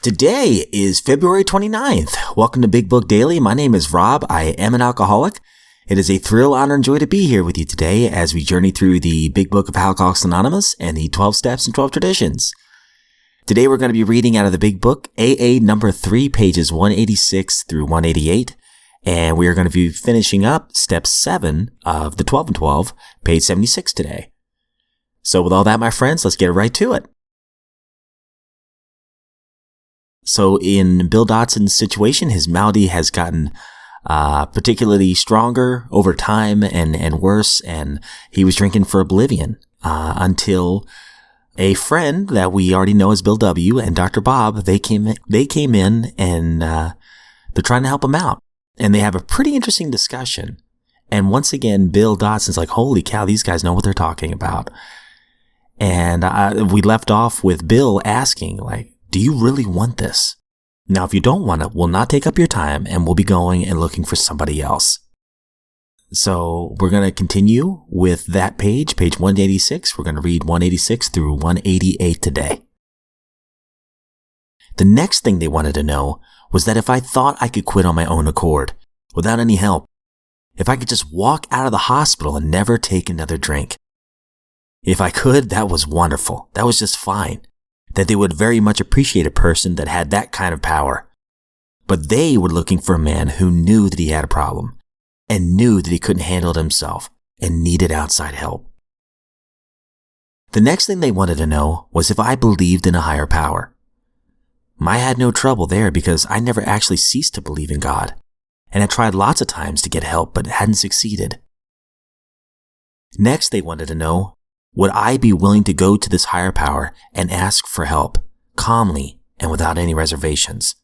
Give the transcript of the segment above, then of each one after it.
Today is February 29th. Welcome to Big Book Daily. My name is Rob. I am an alcoholic. It is a thrill, honor, and joy to be here with you today as we journey through the Big Book of Alcoholics Anonymous and the 12 Steps and 12 Traditions. Today we're going to be reading out of the Big Book, AA number 3, pages 186 through 188. And we are going to be finishing up step 7 of the 12 and 12, page 76 today. So with all that, my friends, let's get right to it. So in Bill Dotson's situation, his malady has gotten particularly stronger over time and worse, and he was drinking for oblivion until a friend that we already know as Bill W. and Dr. Bob, they came in and they're trying to help him out. And they have a pretty interesting discussion. And once again, Bill Dotson's like, holy cow, these guys know what they're talking about. And we left off with Bill asking, like, do you really want this? Now, if you don't want it, we'll not take up your time and we'll be going and looking for somebody else. So we're going to continue with that page 186. We're going to read 186 through 188 today. The next thing they wanted to know was that if I thought I could quit on my own accord, without any help, if I could just walk out of the hospital and never take another drink. If I could, that was wonderful. That was just fine. That they would very much appreciate a person that had that kind of power. But they were looking for a man who knew that he had a problem and knew that he couldn't handle it himself and needed outside help. The next thing they wanted to know was if I believed in a higher power. I had no trouble there because I never actually ceased to believe in God, and I tried lots of times to get help but hadn't succeeded. Next, they wanted to know, would I be willing to go to this higher power and ask for help, calmly and without any reservations?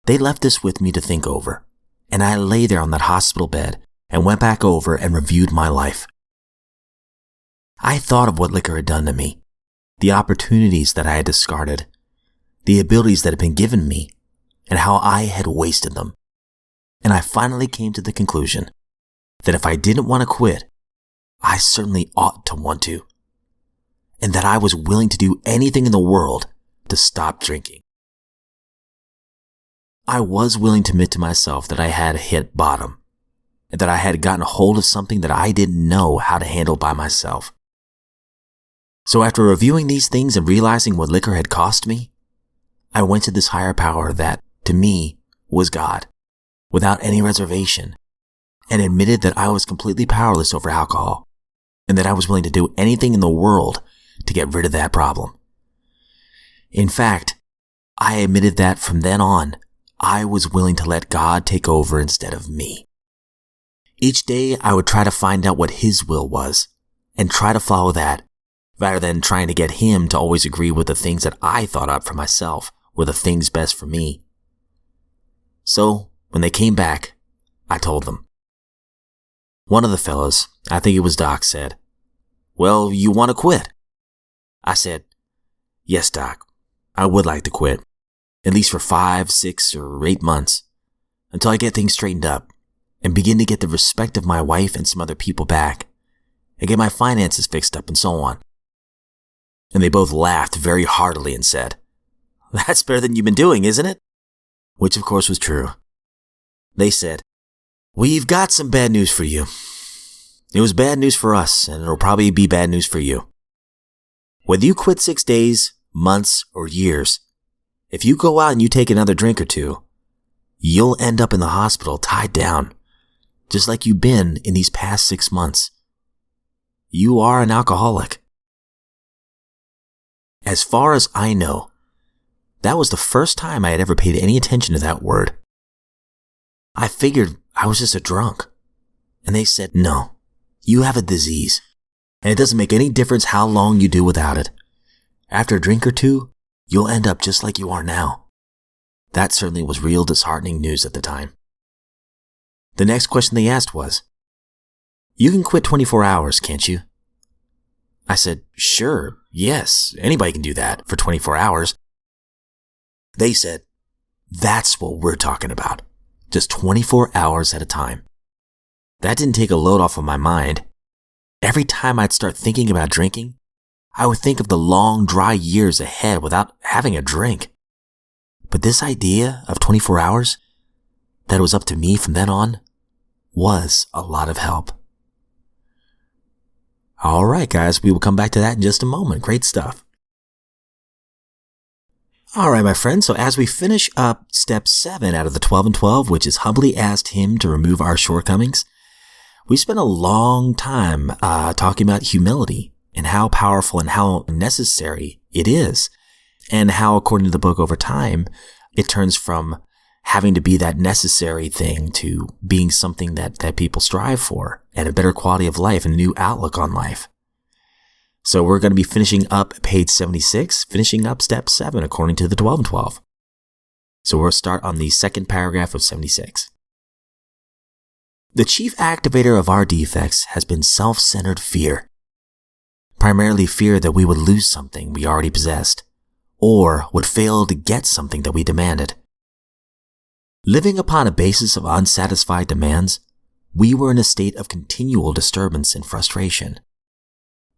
They left this with me to think over, and I lay there on that hospital bed and went back over and reviewed my life. I thought of what liquor had done to me, the opportunities that I had discarded, the abilities that had been given me, and how I had wasted them. And I finally came to the conclusion that if I didn't want to quit, I certainly ought to want to, and that I was willing to do anything in the world to stop drinking. I was willing to admit to myself that I had hit bottom, and that I had gotten a hold of something that I didn't know how to handle by myself. So after reviewing these things and realizing what liquor had cost me, I went to this higher power that, to me, was God, without any reservation, and admitted that I was completely powerless over alcohol, and that I was willing to do anything in the world to get rid of that problem. In fact, I admitted that from then on, I was willing to let God take over instead of me. Each day, I would try to find out what His will was, and try to follow that, rather than trying to get Him to always agree with the things that I thought up for myself were the things best for me. So, when they came back, I told them. One of the fellows, I think it was Doc, said, well, you want to quit? I said, yes, Doc, I would like to quit, at least for 5, 6, or 8 months, until I get things straightened up and begin to get the respect of my wife and some other people back, and get my finances fixed up and so on. And they both laughed very heartily and said, that's better than you've been doing, isn't it? Which of course was true. They said, we've got some bad news for you. It was bad news for us, and it'll probably be bad news for you. Whether you quit 6 days, months, or years, if you go out and you take another drink or two, you'll end up in the hospital tied down, just like you've been in these past 6 months. You are an alcoholic. As far as I know, that was the first time I had ever paid any attention to that word. I figured I was just a drunk. And they said, no, you have a disease, and it doesn't make any difference how long you do without it. After a drink or two, you'll end up just like you are now. That certainly was real disheartening news at the time. The next question they asked was, you can quit 24 hours, can't you? I said, sure, yes, anybody can do that for 24 hours. They said, that's what we're talking about. Just 24 hours at a time. That didn't take a load off of my mind. Every time I'd start thinking about drinking, I would think of the long, dry years ahead without having a drink. But this idea of 24 hours, that it was up to me from then on, was a lot of help. All right, guys, we will come back to that in just a moment. Great stuff. All right, my friends, so as we finish up step 7 out of the 12 and 12, which is humbly asked him to remove our shortcomings, we spent a long time talking about humility and how powerful and how necessary it is, and how, according to the book, over time, it turns from having to be that necessary thing to being something that people strive for, and a better quality of life and a new outlook on life. So we're going to be finishing up page 76, finishing up step 7 according to the 12 and 12. So we'll start on the second paragraph of 76. The chief activator of our defects has been self-centered fear. Primarily fear that we would lose something we already possessed, or would fail to get something that we demanded. Living upon a basis of unsatisfied demands, we were in a state of continual disturbance and frustration.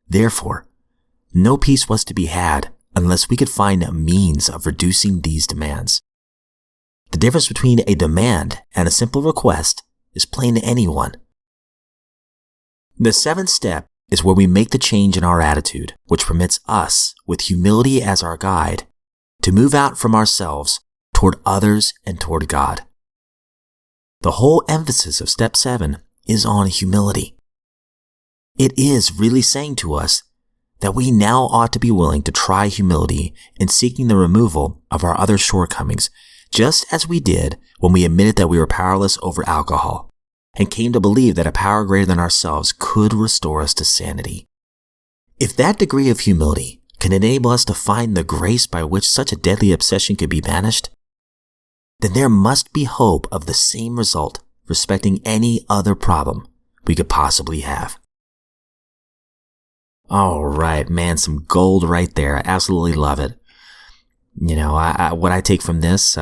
Therefore, no peace was to be had unless we could find a means of reducing these demands. The difference between a demand and a simple request is plain to anyone. The 7th step is where we make the change in our attitude, which permits us, with humility as our guide, to move out from ourselves toward others and toward God. The whole emphasis of step 7 is on humility. It is really saying to us that we now ought to be willing to try humility in seeking the removal of our other shortcomings, just as we did when we admitted that we were powerless over alcohol and came to believe that a power greater than ourselves could restore us to sanity. If that degree of humility can enable us to find the grace by which such a deadly obsession could be banished, then there must be hope of the same result respecting any other problem we could possibly have. All right, man, some gold right there. I absolutely love it. You know, what I take from this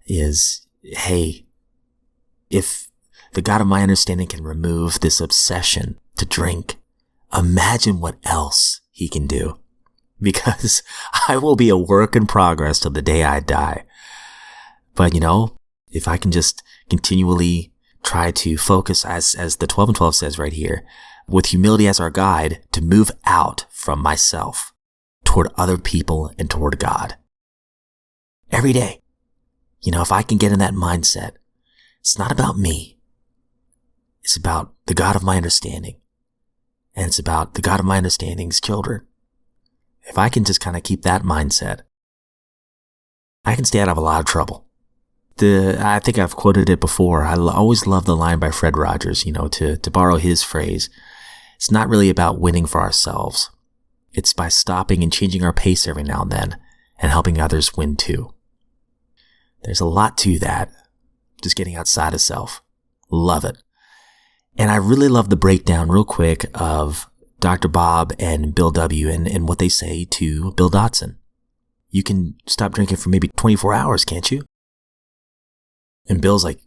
is, hey, if the God of my understanding can remove this obsession to drink, imagine what else he can do. Because I will be a work in progress till the day I die. But, you know, if I can just continually try to focus, as the 12 and 12 says right here, with humility as our guide, to move out from myself toward other people and toward God. Every day, you know, if I can get in that mindset, it's not about me. It's about the God of my understanding. And it's about the God of my understanding's children. If I can just kind of keep that mindset, I can stay out of a lot of trouble. I think I've quoted it before. I always love the line by Fred Rogers, you know, to borrow his phrase. It's not really about winning for ourselves. It's by stopping and changing our pace every now and then and helping others win too. There's a lot to that. Just getting outside of self. Love it. And I really love the breakdown real quick of Dr. Bob and Bill W. and what they say to Bill Dotson. You can stop drinking for maybe 24 hours, can't you? And Bill's like,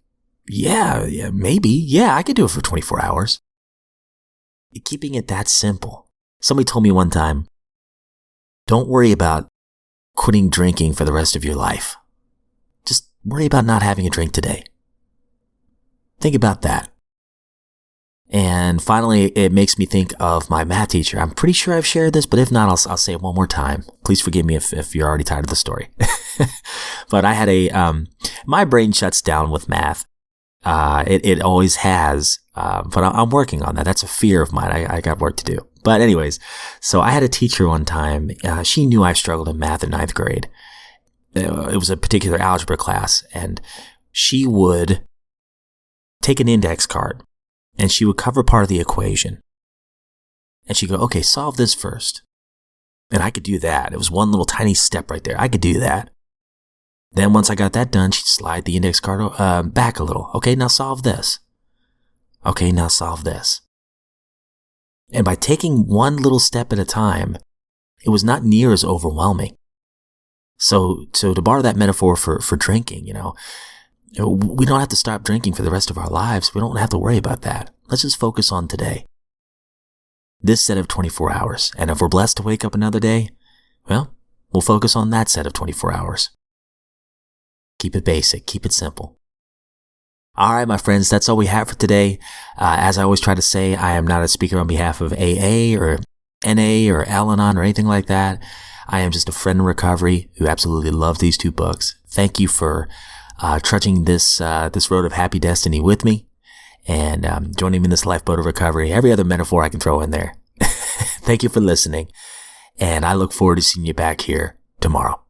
yeah, maybe. Yeah, I could do it for 24 hours. Keeping it that simple. Somebody told me one time, don't worry about quitting drinking for the rest of your life. Just worry about not having a drink today. Think about that. And finally, it makes me think of my math teacher. I'm pretty sure I've shared this, but if not, I'll say it one more time. Please forgive me if you're already tired of the story. But I had my brain shuts down with math. It always has, but I'm working on that. That's a fear of mine. I got work to do. But anyways, so I had a teacher one time. She knew I struggled in math in 9th grade. It was a particular algebra class, and she would take an index card and she would cover part of the equation. And she'd go, okay, solve this first. And I could do that. It was one little tiny step right there. I could do that. Then once I got that done, she'd slide the index card back a little. Okay, now solve this. Okay, now solve this. And by taking one little step at a time, it was not near as overwhelming. So to borrow that metaphor for drinking, you know, we don't have to stop drinking for the rest of our lives. We don't have to worry about that. Let's just focus on today. this set of 24 hours. And if we're blessed to wake up another day, well, we'll focus on that set of 24 hours. Keep it basic. Keep it simple. All right, my friends, that's all we have for today. As I always try to say, I am not a speaker on behalf of AA or NA or Al-Anon or anything like that. I am just a friend in recovery who absolutely loves these two books. Thank you for trudging this road of happy destiny with me and joining me in this lifeboat of recovery. Every other metaphor I can throw in there. Thank you for listening, and I look forward to seeing you back here tomorrow.